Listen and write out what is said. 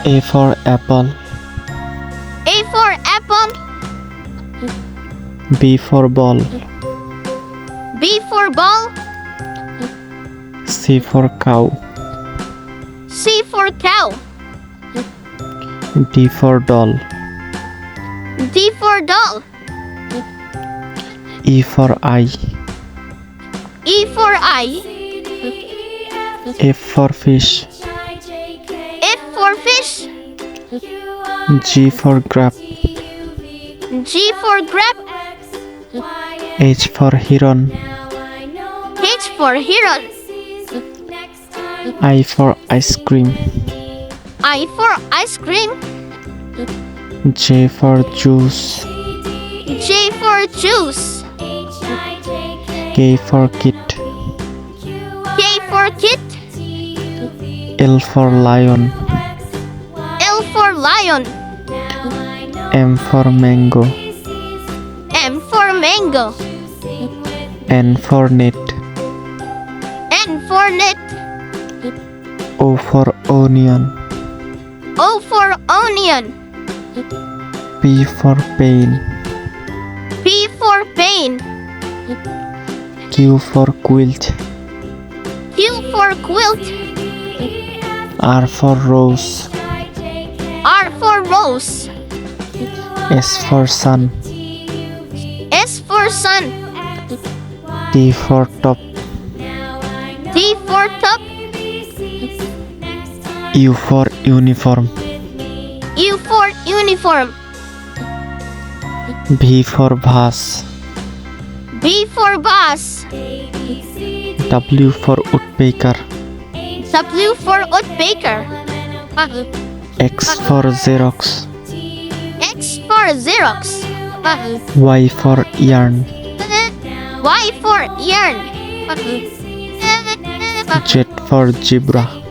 A for apple. A for apple. B for ball. B for ball. C for cow. C for cow. D for doll. D for doll. E for eye. E for eye. F for fish. F for fish. G for grab. G for grab. H for heron. H for heron. I for ice cream. I for ice cream. J for juice. J for juice. K for kit. K for kit. L for lion. L for lion. M for mango. M for mango. N for net. N for net. O for onion. O for onion. P for pain. P for pain. Q for quilt. Q for quilt. R for rose. R for rose. S for sun. S for sun. T for top. T for top. U for uniform. U for uniform. V for vase. B for bus. W for woodpecker. W for woodpecker. X for Xerox. X for Xerox. Y for yarn. Y for yarn. Z for zebra.